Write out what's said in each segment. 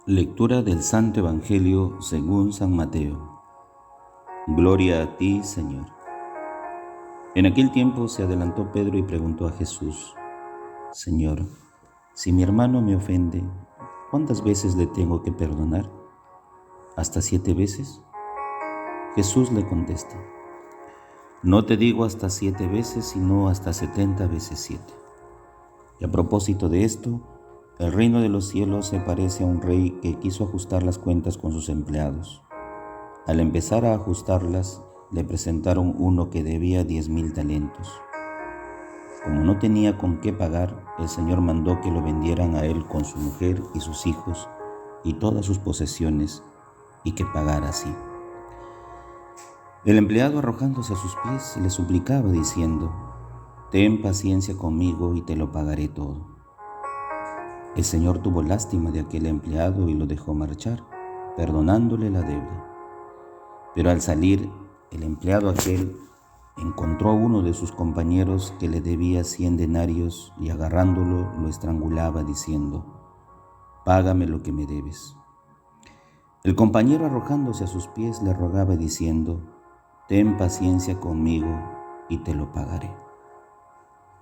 Lectura del Santo Evangelio según San Mateo. Gloria a ti, Señor. En aquel tiempo se adelantó Pedro y preguntó a Jesús: Señor, si mi hermano me ofende, ¿cuántas veces le tengo que perdonar? ¿Hasta 7 veces? Jesús le contesta: No te digo hasta 7 veces, sino hasta 70 veces 7. Y a propósito de esto, el reino de los cielos se parece a un rey que quiso ajustar las cuentas con sus empleados. Al empezar a ajustarlas, le presentaron uno que debía 10,000 talentos. Como no tenía con qué pagar, el Señor mandó que lo vendieran a él con su mujer y sus hijos y todas sus posesiones, y que pagara así. El empleado, arrojándose a sus pies, le suplicaba diciendo: Ten paciencia conmigo y te lo pagaré todo. El Señor tuvo lástima de aquel empleado y lo dejó marchar, perdonándole la deuda. Pero al salir, el empleado aquel encontró a uno de sus compañeros que le debía 100 denarios y agarrándolo lo estrangulaba diciendo: Págame lo que me debes. El compañero, arrojándose a sus pies, le rogaba diciendo: Ten paciencia conmigo y te lo pagaré.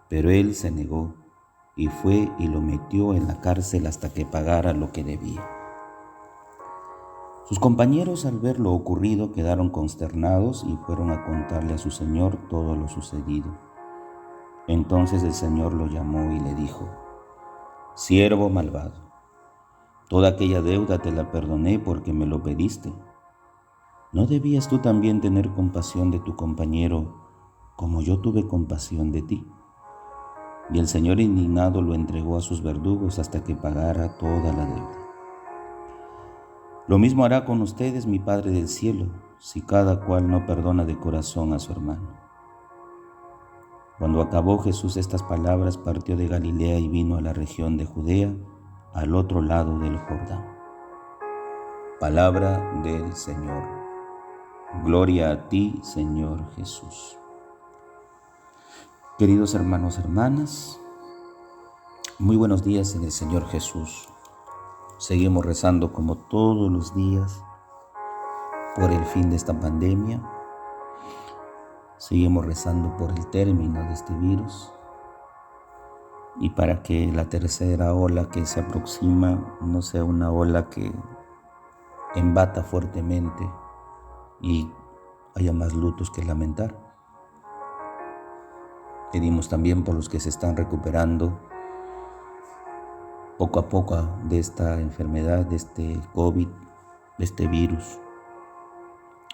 Pero él se negó y fue y lo metió en la cárcel hasta que pagara lo que debía. Sus compañeros, al ver lo ocurrido, quedaron consternados y fueron a contarle a su señor todo lo sucedido. Entonces el Señor lo llamó y le dijo: Siervo malvado, toda aquella deuda te la perdoné porque me lo pediste. ¿No debías tú también tener compasión de tu compañero como yo tuve compasión de ti? Y el Señor, indignado, lo entregó a sus verdugos hasta que pagara toda la deuda. Lo mismo hará con ustedes mi Padre del cielo, si cada cual no perdona de corazón a su hermano. Cuando acabó Jesús estas palabras, partió de Galilea y vino a la región de Judea, al otro lado del Jordán. Palabra del Señor. Gloria a ti, Señor Jesús. Queridos hermanos, hermanas, muy buenos días en el Señor Jesús. Seguimos rezando como todos los días por el fin de esta pandemia. Seguimos rezando por el término de este virus y para que la tercera ola que se aproxima no sea una ola que embata fuertemente y haya más lutos que lamentar. Pedimos también por los que se están recuperando poco a poco de esta enfermedad, de este COVID, de este virus.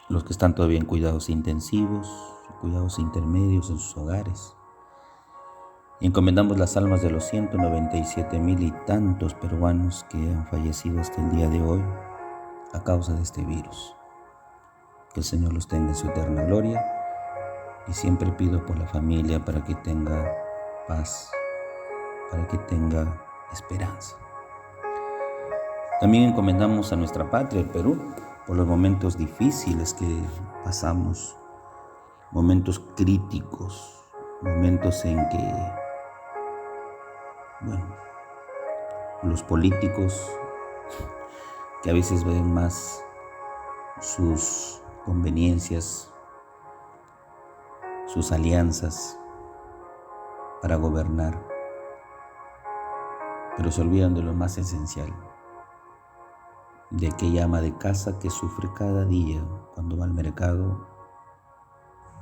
Los que están todavía en cuidados intensivos, cuidados intermedios en sus hogares. Y encomendamos las almas de los 197,000 y tantos peruanos que han fallecido hasta el día de hoy a causa de este virus. Que el Señor los tenga en su eterna gloria. Y siempre pido por la familia para que tenga paz, para que tenga esperanza. También encomendamos a nuestra patria, el Perú, por los momentos difíciles que pasamos, momentos críticos, momentos en que, los políticos que a veces ven más sus conveniencias, sus alianzas para gobernar, pero se olvidan de lo más esencial, de aquella ama de casa que sufre cada día cuando va al mercado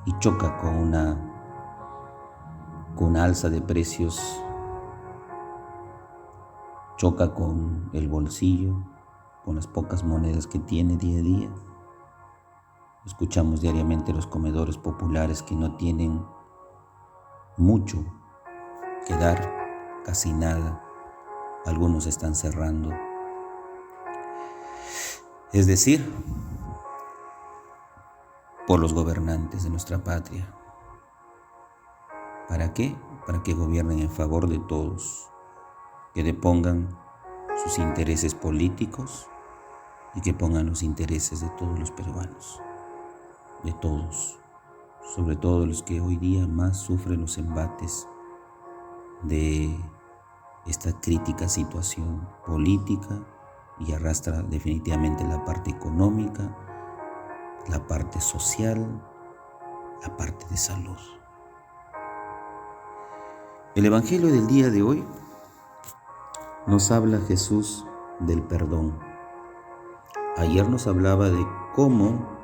y choca con una alza de precios, choca con el bolsillo, con las pocas monedas que tiene día a día. Escuchamos diariamente los comedores populares que no tienen mucho que dar, casi nada. Algunos están cerrando. Es decir, por los gobernantes de nuestra patria. ¿Para qué? Para que gobiernen en favor de todos, que depongan sus intereses políticos y que pongan los intereses de todos los peruanos. De todos, sobre todo los que hoy día más sufren los embates de esta crítica situación política y arrastra definitivamente la parte económica, la parte social, la parte de salud. El Evangelio del día de hoy nos habla Jesús del perdón. Ayer nos hablaba de cómo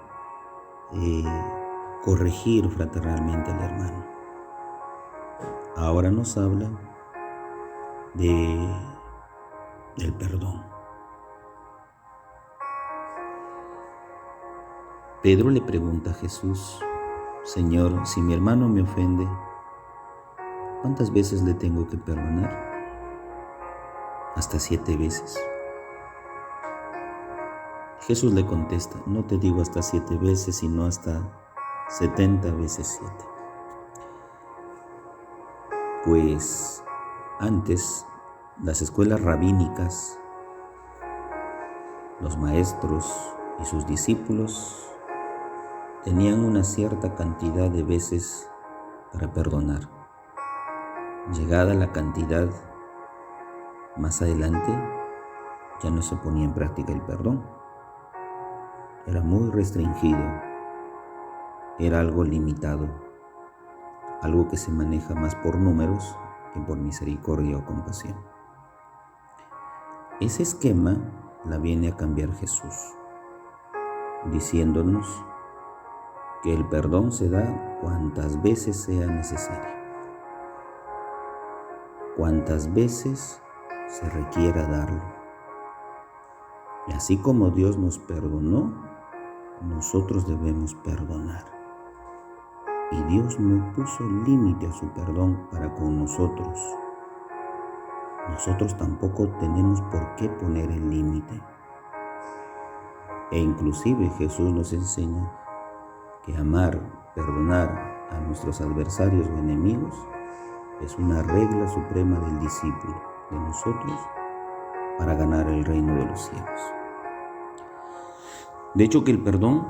corregir fraternalmente al hermano. Ahora nos habla del perdón. Pedro le pregunta a Jesús: Señor, si mi hermano me ofende, ¿cuántas veces le tengo que perdonar? ¿Hasta 7 veces? Jesús le contesta: no te digo hasta 7 veces, sino hasta 70 veces 7. Pues antes, las escuelas rabínicas, los maestros y sus discípulos tenían una cierta cantidad de veces para perdonar. Llegada la cantidad, más adelante, ya no se ponía en práctica el perdón. Era muy restringido, era algo limitado, algo que se maneja más por números que por misericordia o compasión. Ese esquema la viene a cambiar Jesús, diciéndonos que el perdón se da cuantas veces sea necesario, cuantas veces se requiera darlo. Y así como Dios nos perdonó, nosotros debemos perdonar. Y Dios no puso límite a su perdón para con nosotros. Nosotros tampoco tenemos por qué poner el límite. E inclusive Jesús nos enseña que amar, perdonar a nuestros adversarios o enemigos es una regla suprema del discípulo, de nosotros, para ganar el reino de los cielos. De hecho, que el perdón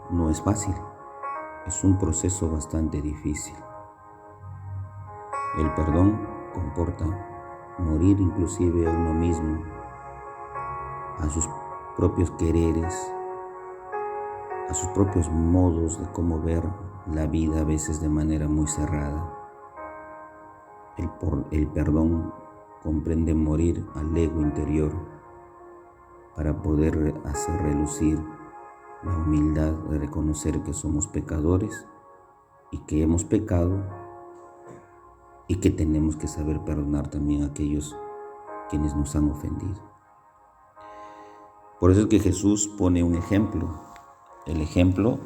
no es fácil, es un proceso bastante difícil. El perdón comporta morir inclusive a uno mismo, a sus propios quereres, a sus propios modos de cómo ver la vida, a veces de manera muy cerrada. El perdón comprende morir al ego interior para poder hacer relucir la humildad de reconocer que somos pecadores y que hemos pecado y que tenemos que saber perdonar también a aquellos quienes nos han ofendido. Por eso es que Jesús pone un ejemplo, el ejemplo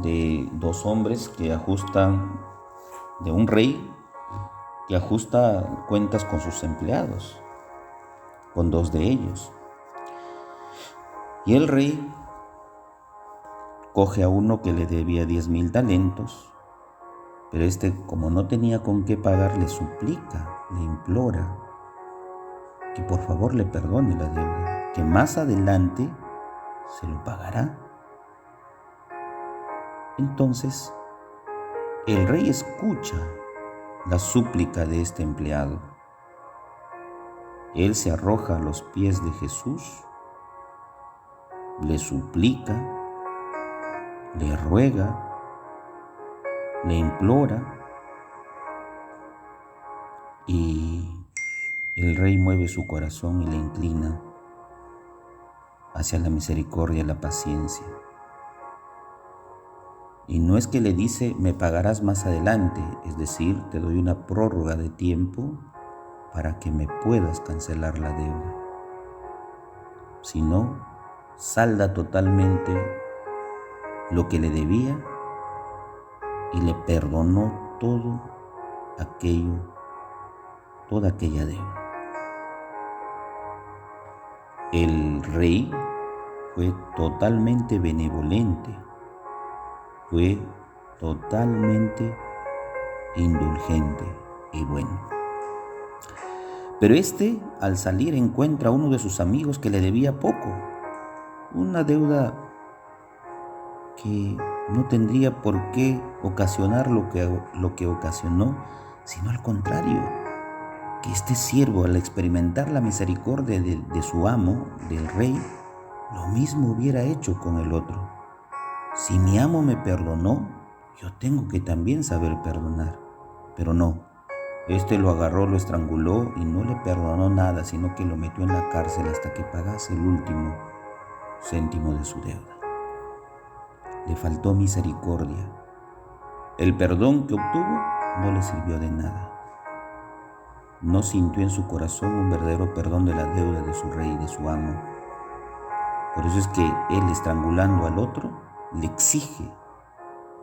de 2 hombres que ajustan, de un rey que ajusta cuentas con sus empleados, con 2 de ellos. Y el rey coge a uno que le debía 10,000 talentos, pero como no tenía con qué pagar, le suplica, le implora que por favor le perdone la deuda, que más adelante se lo pagará. Entonces, el rey escucha la súplica de este empleado. Él se arroja a los pies de Jesús, le suplica, le ruega, le implora, y el rey mueve su corazón y le inclina hacia la misericordia y la paciencia. Y no es que le dice: me pagarás más adelante, es decir, te doy una prórroga de tiempo para que me puedas cancelar la deuda, sino salda totalmente lo que le debía y le perdonó toda aquella deuda. El rey fue totalmente benevolente, fue totalmente indulgente y bueno. Pero al salir, encuentra a uno de sus amigos que le debía poco, una deuda que no tendría por qué ocasionar lo que ocasionó, sino al contrario, que este siervo, al experimentar la misericordia de su amo, del rey, lo mismo hubiera hecho con el otro. Si mi amo me perdonó, yo tengo que también saber perdonar. Pero no, este lo agarró, lo estranguló y no le perdonó nada, sino que lo metió en la cárcel hasta que pagase el último céntimo de su deuda. Le faltó misericordia. El perdón que obtuvo no le sirvió de nada. No sintió en su corazón un verdadero perdón de la deuda de su rey, de su amo. Por eso es que él, estrangulando al otro, le exige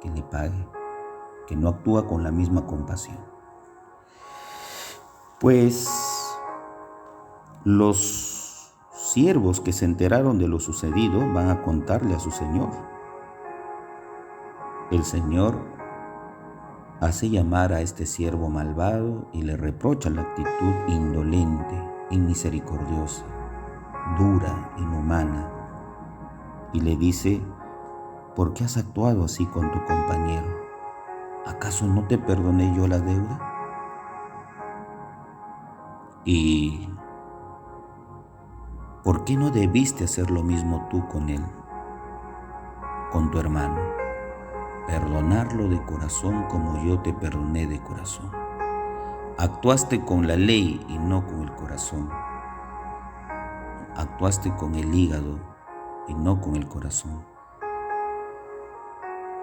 que le pague, que no actúa con la misma compasión. Pues los siervos que se enteraron de lo sucedido van a contarle a su señor. El señor hace llamar a este siervo malvado y le reprocha la actitud indolente, inmisericordiosa, dura, inhumana, y le dice: ¿por qué has actuado así con tu compañero? ¿Acaso no te perdoné yo la deuda? ¿Y por qué no debiste hacer lo mismo tú con él, con tu hermano? Perdonarlo de corazón como yo te perdoné de corazón. Actuaste con la ley y no con el corazón. Actuaste con el hígado y no con el corazón.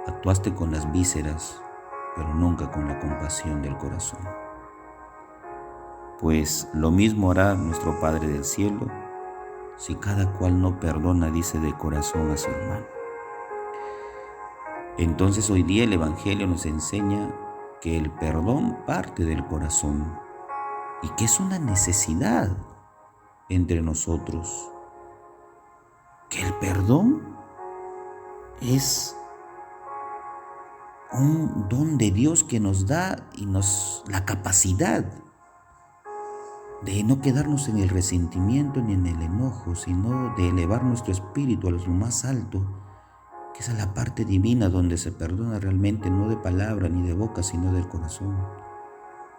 Actuaste con las vísceras, pero nunca con la compasión del corazón. Pues lo mismo hará nuestro Padre del cielo si cada cual no perdona, dice, de corazón a su hermano. Entonces hoy día el Evangelio nos enseña que el perdón parte del corazón y que es una necesidad entre nosotros, que el perdón es un don de Dios que nos da y nos la capacidad de no quedarnos en el resentimiento ni en el enojo, sino de elevar nuestro espíritu a lo más alto, que esa es la parte divina donde se perdona realmente, no de palabra ni de boca, sino del corazón,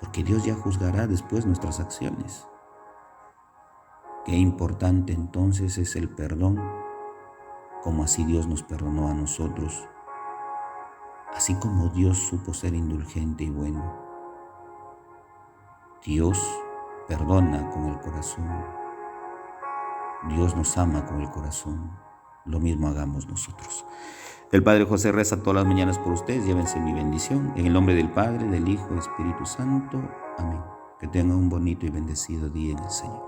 porque Dios ya juzgará después nuestras acciones. Qué importante entonces es el perdón, como así Dios nos perdonó a nosotros, así como Dios supo ser indulgente y bueno. Dios perdona con el corazón, Dios nos ama con el corazón, lo mismo hagamos nosotros. El Padre José reza todas las mañanas por ustedes, llévense mi bendición, en el nombre del Padre, del Hijo y del Espíritu Santo, amén. Que tengan un bonito y bendecido día en el Señor.